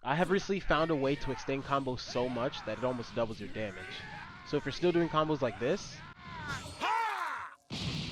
I have recently found a way to extend combos so much that it almost doubles your damage. So if you're still doing combos like this,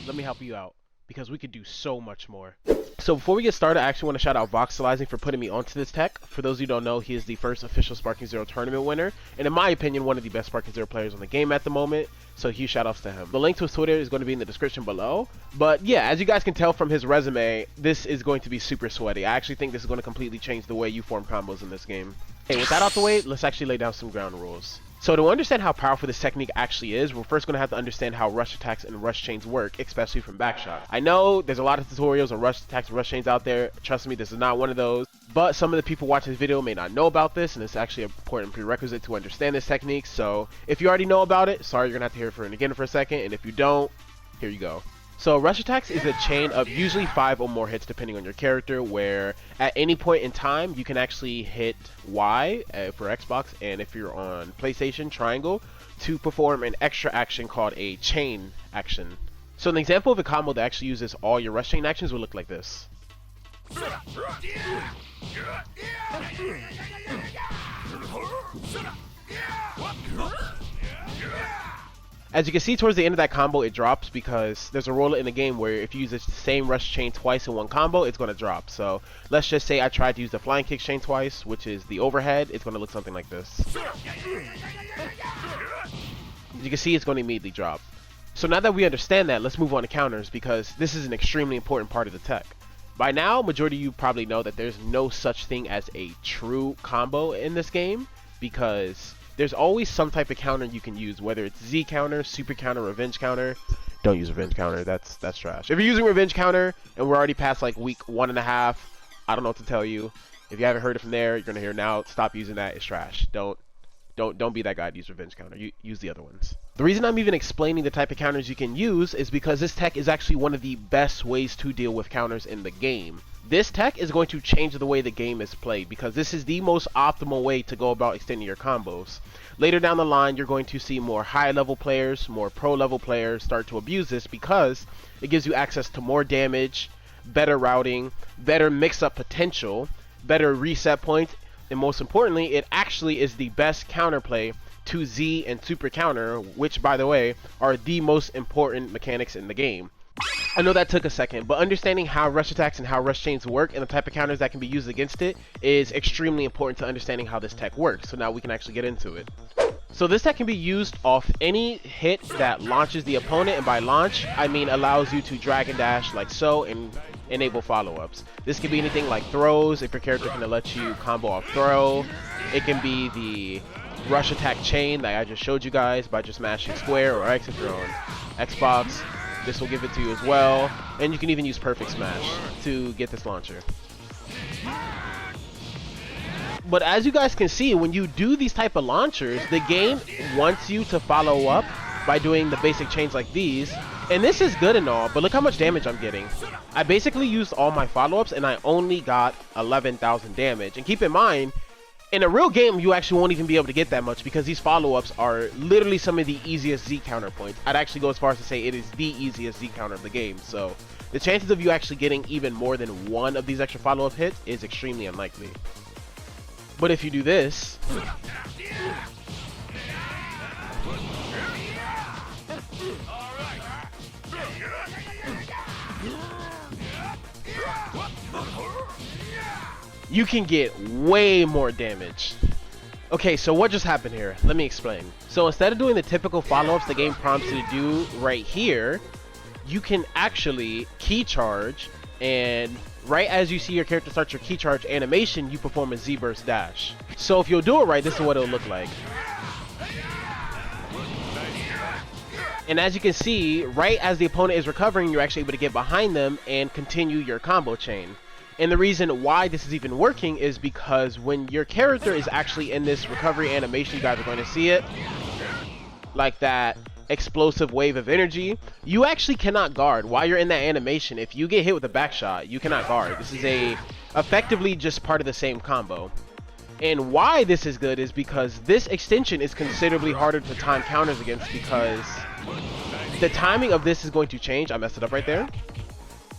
let me help you out, because we could do so much more. So before we get started, I actually want to shout out Voxelizing for putting me onto this tech. For those who don't know, he is the first official Sparking Zero tournament winner, and in my opinion, one of the best Sparking Zero players on the game at the moment, so huge shout outs to him. The link to his Twitter is going to be in the description below, but yeah, as you guys can tell from his resume, this is going to be super sweaty. I actually think this is going to completely change the way you form combos in this game. Hey, with that out the way, let's actually lay down some ground rules. So to understand how powerful this technique actually is, we're first going to have to understand how rush attacks and rush chains work, especially from backshot. I know there's a lot of tutorials on rush attacks and rush chains out there. Trust me, this is not one of those. But some of the people watching this video may not know about this, and it's actually an important prerequisite to understand this technique. So if you already know about it, sorry, you're going to have to hear it again for a second. And if you don't, here you go. So rush attacks is a chain of usually 5 or more hits depending on your character, where at any point in time you can actually hit Y for Xbox, and if you're on PlayStation, triangle, to perform an extra action called a chain action. So an example of a combo that actually uses all your rush chain actions would look like this. As you can see towards the end of that combo, it drops because there's a rule in the game where if you use the same rush chain twice in one combo, it's going to drop. So let's just say I tried to use the flying kick chain twice, which is the overhead. It's going to look something like this. As you can see, it's going to immediately drop. So now that we understand that, let's move on to counters, because this is an extremely important part of the tech. By now, majority of you probably know that there's no such thing as a true combo in this game, because there's always some type of counter you can use, whether it's Z counter, super counter, revenge counter. Don't use revenge counter, that's trash. If you're using revenge counter and we're already past like week 1.5, I don't know what to tell you. If you haven't heard it from there, you're gonna hear now. Stop using that, it's trash. Don't be that guy to use revenge counter. Use the other ones. The reason I'm even explaining the type of counters you can use is because this tech is actually one of the best ways to deal with counters in the game. This tech is going to change the way the game is played, because this is the most optimal way to go about extending your combos. Later down the line, you're going to see more high level players, more pro level players start to abuse this, because it gives you access to more damage, better routing, better mix-up potential, better reset points, and most importantly, it actually is the best counterplay to Z and super counter, which by the way are the most important mechanics in the game. I know that took a second, but understanding how rush attacks and how rush chains work and the type of counters that can be used against it is extremely important to understanding how this tech works. So now we can actually get into it. So this tech can be used off any hit that launches the opponent, and by launch I mean allows you to drag and dash like so and enable follow-ups. This can be anything like throws, if your character can let you combo off throw. It can be the rush attack chain that I just showed you guys by just mashing square or X if you're on Xbox. This will give it to you as well, and you can even use perfect smash to get this launcher. But as you guys can see, when you do these type of launchers, the game wants you to follow up by doing the basic chains like these, and this is good and all, but look how much damage I'm getting. I basically used all my follow-ups and I only got 11,000 damage, and keep in mind, in a real game, you actually won't even be able to get that much, because these follow-ups are literally some of the easiest Z counter points. I'd actually go as far as to say it is the easiest Z counter of the game. So the chances of you actually getting even more than one of these extra follow-up hits is extremely unlikely. But if you do this, you can get way more damage. Okay, so what just happened here? Let me explain. So instead of doing the typical follow-ups the game prompts you to do right here, you can actually key charge, and right as you see your character start your key charge animation, you perform a Z burst dash. So if you'll do it right, this is what it'll look like. And as you can see, right as the opponent is recovering, you're actually able to get behind them and continue your combo chain. And the reason why this is even working is because when your character is actually in this recovery animation, you guys are going to see it, like that explosive wave of energy, you actually cannot guard while you're in that animation. If you get hit with a back shot, you cannot guard. This is effectively just part of the same combo. And why this is good is because this extension is considerably harder to time counters against, because the timing of this is going to change. I messed it up right there.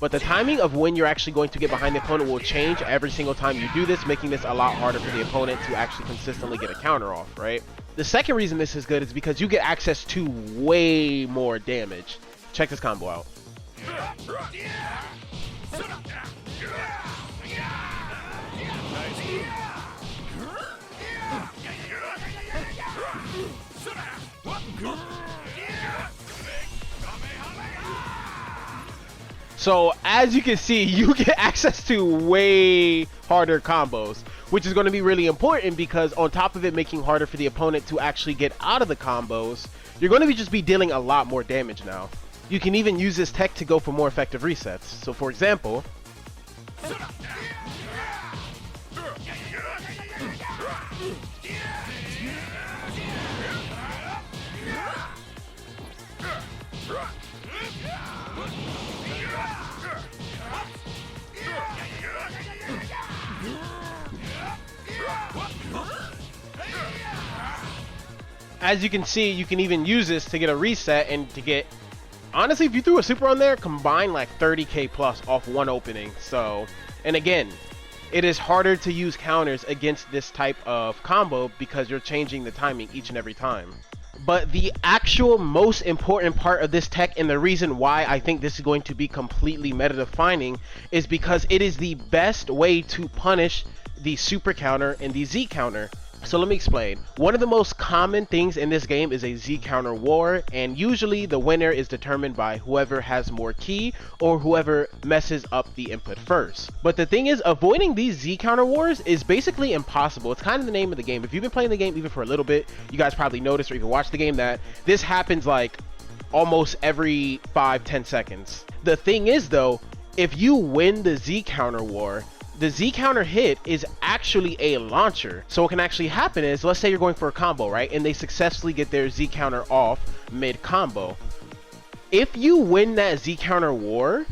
but the timing of when you're actually going to get behind the opponent will change every single time you do this, making this a lot harder for the opponent to actually consistently get a counter off, right? The second reason this is good is because you get access to way more damage. Check this combo out. So as you can see, you get access to way harder combos, which is going to be really important because on top of it making harder for the opponent to actually get out of the combos, you're going to just be dealing a lot more damage now. You can even use this tech to go for more effective resets. So for example, as you can see, you can even use this to get a reset and to get, honestly, if you threw a super on there, combine like 30k plus off one opening. So, and again, it is harder to use counters against this type of combo because you're changing the timing each and every time. But the actual most important part of this tech, and the reason why I think this is going to be completely meta defining, is because it is the best way to punish the super counter and the Z counter. So let me explain. One of the most common things in this game is a Z counter war, and usually the winner is determined by whoever has more ki or whoever messes up the input first. But the thing is, avoiding these Z counter wars is basically impossible. It's kind of the name of the game. If you've been playing the game even for a little bit, you guys probably noticed or even watched the game that this happens like almost every 5-10 seconds. The thing is though, if you win the Z counter war, the Z counter hit is actually a launcher. So what can actually happen is, let's say you're going for a combo, right? And they successfully get their Z counter off mid combo. If you win that Z counter war,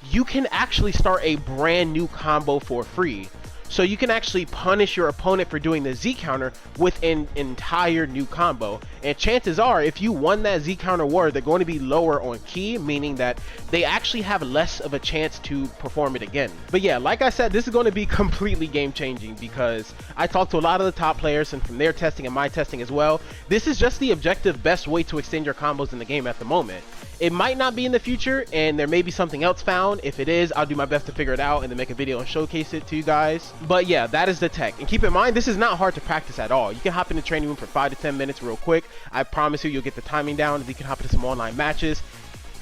you can actually start a brand new combo for free. So you can actually punish your opponent for doing the Z counter with an entire new combo. And chances are, if you won that Z counter war, they're going to be lower on ki, meaning that they actually have less of a chance to perform it again. But yeah, like I said, this is going to be completely game changing because I talked to a lot of the top players, and from their testing and my testing as well, this is just the objective best way to extend your combos in the game at the moment. It might not be in the future, and there may be something else found. If it is, I'll do my best to figure it out and then make a video and showcase it to you guys. But yeah, that is the tech. And keep in mind, this is not hard to practice at all. You can hop in the training room for 5 to 10 minutes real quick. I promise you, you'll get the timing down. You can hop into some online matches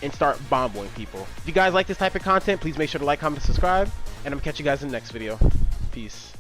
and start bomboing people. If you guys like this type of content, please make sure to like, comment, and subscribe. And I'm gonna catch you guys in the next video. Peace.